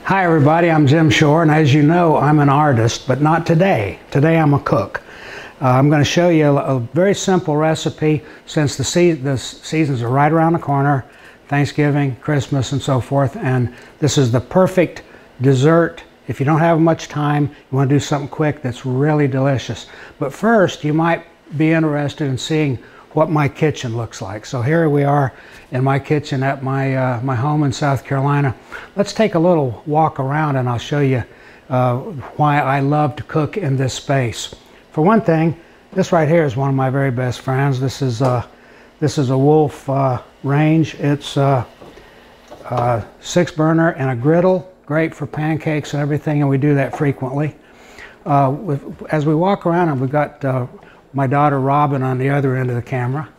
Hi everybody, I'm Jim Shore, and as you know, I'm an artist, but not today. Today I'm a cook. I'm going to show you a very simple recipe since the seasons are right around the corner, Thanksgiving, Christmas, and so forth, and this is the perfect dessert. If you don't have much time, you want to do something quick that's really delicious. But first, you might be interested in seeing what my kitchen looks like. So here we are in my kitchen at my home in South Carolina. Let's take a little walk around and I'll show you why I love to cook in this space. For one thing, this right here is one of my very best friends. This is a Wolf range. It's 6-burner and a griddle, great for pancakes and everything, and we do that frequently. As we walk around, and we've got my daughter Robin on the other end of the camera.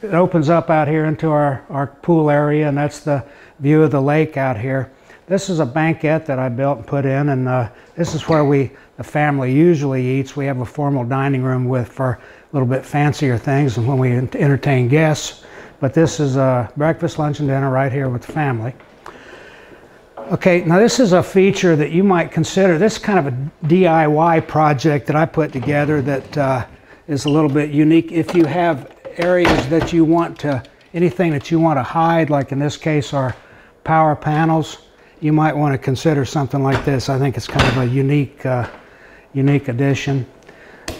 It opens up out here into our pool area, and that's the view of the lake out here. This is a banquette that I built and put in, and this is where the family usually eats. We have a formal dining room for a little bit fancier things and when we entertain guests. But this is a breakfast, lunch, and dinner right here with the family. Okay, now this is a feature that you might consider. This is kind of a DIY project that I put together that is a little bit unique. If you have areas that you want to, anything that you want to hide, like in this case our power panels, you might want to consider something like this. I think it's kind of a unique addition.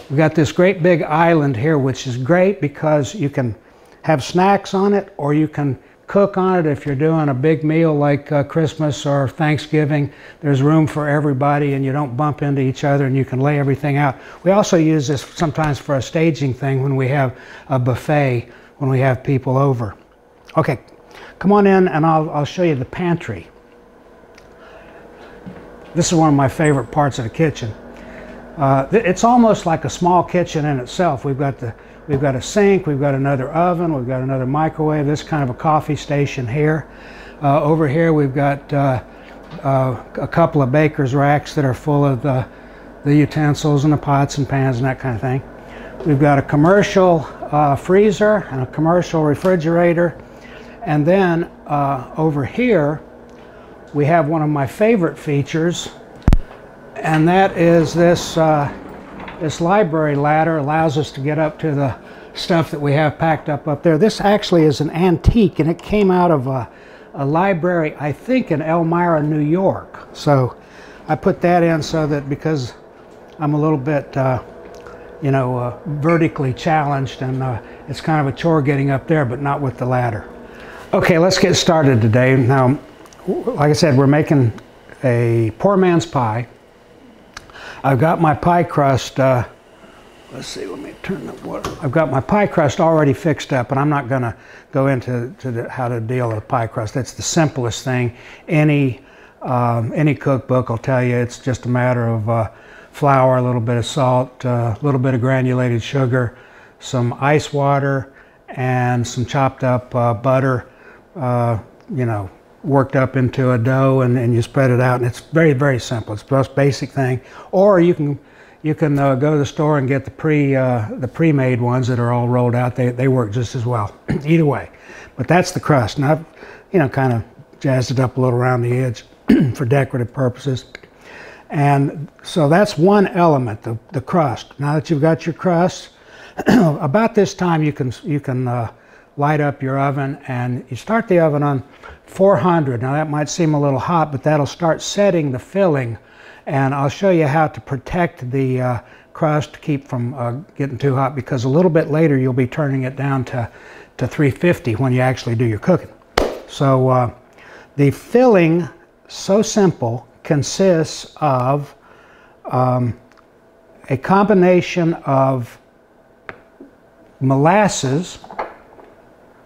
We've got this great big island here, which is great because you can have snacks on it, or you can cook on it if you're doing a big meal like Christmas or Thanksgiving. There's room for everybody and you don't bump into each other, and you can lay everything out. We also use this sometimes for a staging thing when we have a buffet, when we have people over. Okay, come on in and I'll show you the pantry. This is one of my favorite parts of the kitchen. It's almost like a small kitchen in itself. We've got a sink, we've got another oven, we've got another microwave, this kind of a coffee station here. Over here we've got a couple of baker's racks that are full of the utensils and the pots and pans and that kind of thing. We've got a commercial freezer and a commercial refrigerator. And then over here we have one of my favorite features, and that is this library ladder. Allows us to get up to the stuff that we have packed up there. This actually is an antique, and it came out of a library, I think, in Elmira, New York. So I put that in so that, because I'm a little bit, vertically challenged, and it's kind of a chore getting up there, but not with the ladder. Okay, let's get started today. Now, like I said, we're making a poor man's pie. I've got my pie crust, let's see, let me turn the water. I've got my pie crust already fixed up, and I'm not going to go into how to deal with pie crust. That's the simplest thing. Any cookbook will tell you it's just a matter of flour, a little bit of salt, a little bit of granulated sugar, some ice water, and some chopped up butter, worked up into a dough, and you spread it out, and it's very, very simple. It's the most basic thing. Or you can go to the store and get the pre-made ones that are all rolled out. They work just as well. Either way, but that's the crust. And I've kind of jazzed it up a little around the edge for decorative purposes. And so that's one element, the crust. Now that you've got your crust, about this time you can light up your oven, and you start the oven on 400. Now that might seem a little hot, but that'll start setting the filling, and I'll show you how to protect the crust to keep from getting too hot, because a little bit later you'll be turning it down to 350 when you actually do your cooking. So the filling, so simple, consists of a combination of molasses.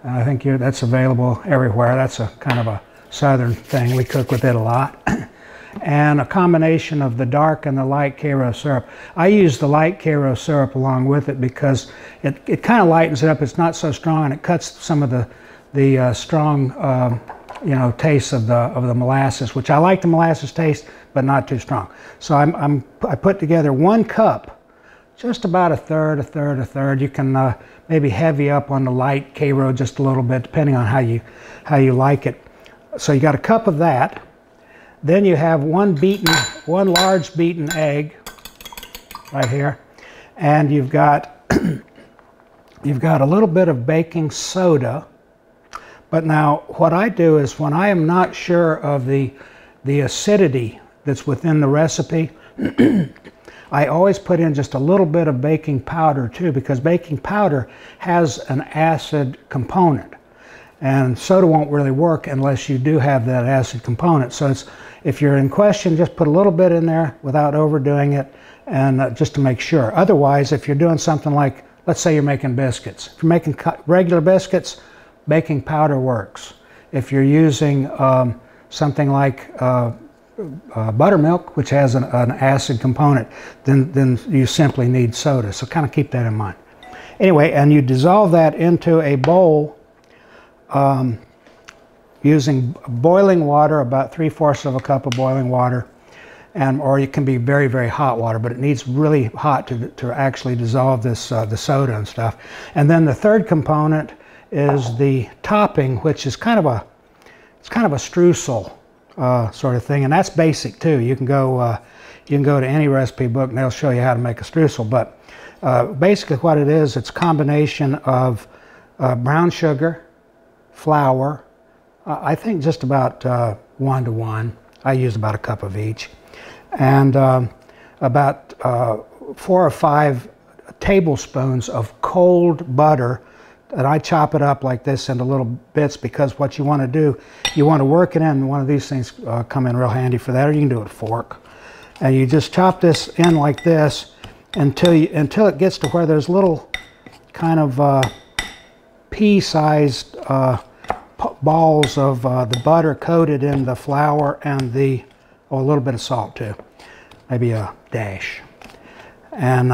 And I think that's available everywhere. That's a kind of a southern thing. We cook with it a lot. And a combination of the dark and the light Karo syrup. I use the light Karo syrup along with it because it kind of lightens it up. It's not so strong, and it cuts some of the strong taste of the molasses, which I like the molasses taste, but not too strong. So I put together 1 cup, just about a third. You can maybe heavy up on the light Karo just a little bit, depending on how you like it. So you got a cup of that, Then you have one large beaten egg right here, and you've got you've got a little bit of baking soda. But now what I do is when I am not sure of the acidity that's within the recipe, I always put in just a little bit of baking powder too, because baking powder has an acid component. And soda won't really work unless you do have that acid component. So if you're in question, just put a little bit in there without overdoing it, and just to make sure. Otherwise, if you're doing something like, let's say you're making biscuits. If you're making regular biscuits, baking powder works. If you're using something like buttermilk, which has an acid component, then you simply need soda. So kind of keep that in mind. Anyway, and you dissolve that into a bowl using boiling water, about 3/4 of a cup of boiling water, or it can be very, very hot water, but it needs really hot to actually dissolve this the soda and stuff. And then the third component is the topping, which is kind of a streusel sort of thing, and that's basic too. You can go to any recipe book and they'll show you how to make a streusel. But basically, what it is, it's a combination of brown sugar, flour. I think just about 1 to 1. I use about a cup of each, and about 4 or 5 tablespoons of cold butter. And I chop it up like this into little bits, because what you want to do, you want to work it in. One of these things come in real handy for that, or you can do it with a fork. And you just chop this in like this until it gets to where there's little kind of pea-sized balls of the butter coated in the flour and a little bit of salt too, maybe a dash. And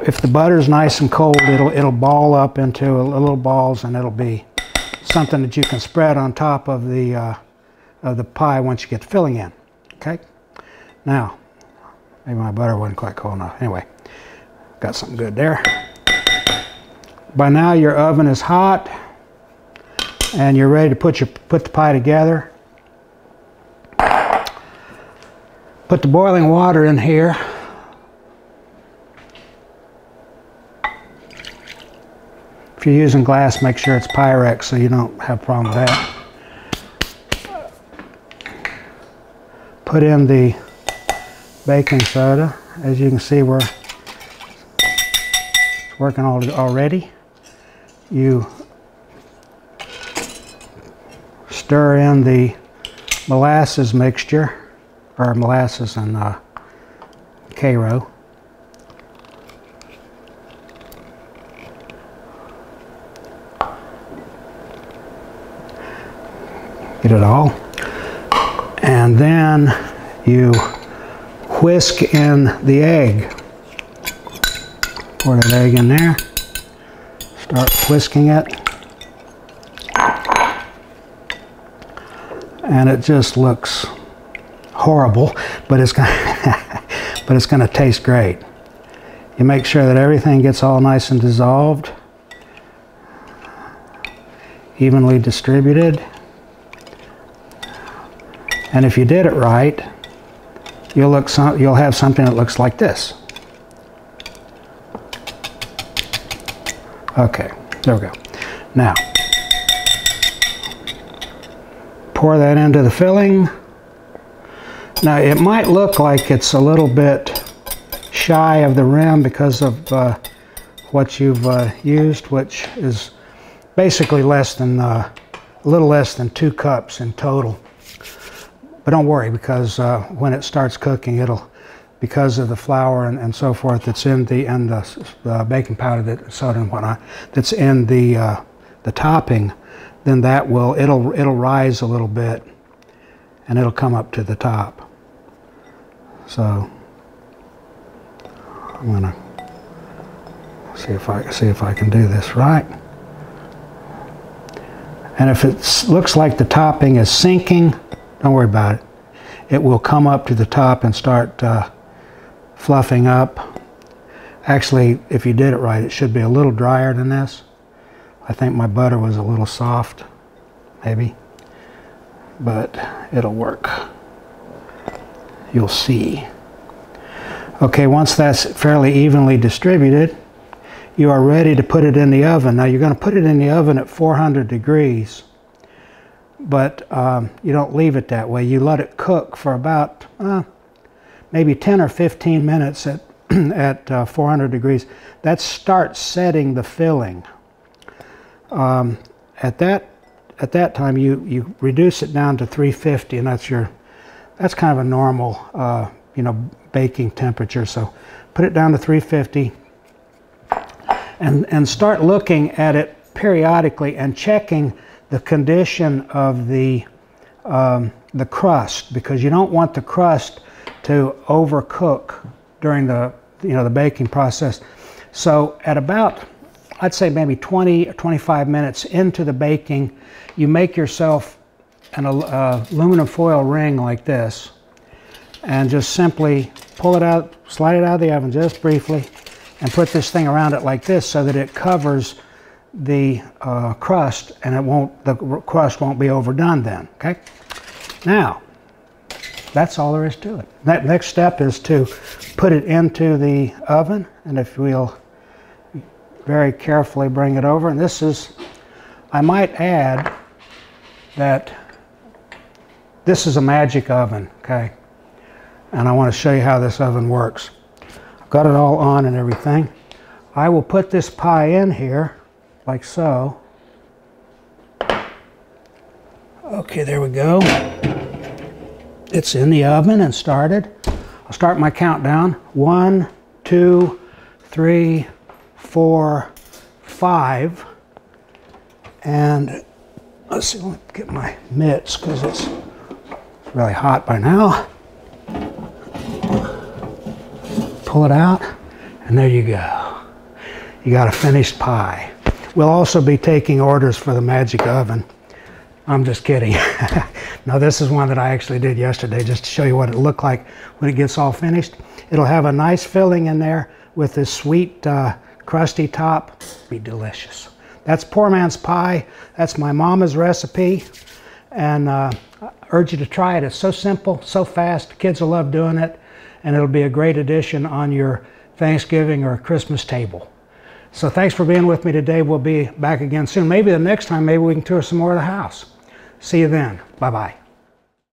if the butter's nice and cold, it'll ball up into little balls, and it'll be something that you can spread on top of the pie once you get the filling in. Okay. Now, maybe my butter wasn't quite cold enough. Anyway, got something good there. By now your oven is hot, and you're ready to put the pie together. Put the boiling water in here. If you're using glass, make sure it's Pyrex so you don't have a problem with that. Put in the baking soda. As you can see, it's working already. You stir in the molasses mixture, or molasses and Karo. Get it all. And then you whisk in the egg. Pour that egg in there. Start whisking it. And it just looks horrible, but it's going to taste great. You make sure that everything gets all nice and dissolved, evenly distributed. And if you did it right, you'll have something that looks like this. Okay, there we go. Now, pour that into the filling. Now, it might look like it's a little bit shy of the rim because of what you've used, which is basically a little less than 2 cups in total. But don't worry, because when it starts cooking, because of the flour and so forth that's in the baking powder, soda and whatnot, that's in the topping, then it'll rise a little bit, and it'll come up to the top. So I'm gonna see if I can do this right. And if it looks like the topping is sinking, don't worry about it. It will come up to the top and start fluffing up. Actually, if you did it right, it should be a little drier than this. I think my butter was a little soft. maybe, but it'll work. You'll see. Okay, once that's fairly evenly distributed, you are ready to put it in the oven. Now you're going to put it in the oven at 400 degrees, but you don't leave it that way. You let it cook for about maybe 10 or 15 minutes at, at 400 degrees. That starts setting the filling. At that time, you reduce it down to 350, and that's kind of a normal you know, baking temperature. So put it down to 350, and start looking at it periodically and checking the condition of the crust, because you don't want the crust to overcook during the the baking process. So at about, I'd say maybe 20 or 25 minutes into the baking, you make yourself an aluminum foil ring like this, and just simply pull it out, slide it out of the oven just briefly, and put this thing around it like this so that it covers the crust, and the crust won't be overdone then. Okay. Now, that's all there is to it. That next step is to put it into the oven, and if we'll very carefully bring it over, and this is, I might add that this is a magic oven, okay? And I want to show you how this oven works. I've got it all on and everything. I will put this pie in here, like so. Okay, there we go. It's in the oven and started. I'll start my countdown. 1, 2, 3, 4, 5. And let's see, let me get my mitts because it's really hot by now. Pull it out, and there you go. You got a finished pie. We'll also be taking orders for the magic oven. I'm just kidding. No, this is one that I actually did yesterday just to show you what it looked like when it gets all finished. It'll have a nice filling in there with this sweet, crusty top. Be delicious. That's poor man's pie. That's my mama's recipe, and I urge you to try it. It's so simple, so fast. Kids will love doing it, and it'll be a great addition on your Thanksgiving or Christmas table. So thanks for being with me today. We'll be back again soon. Maybe the next time, maybe we can tour some more of the house. See you then. Bye-bye.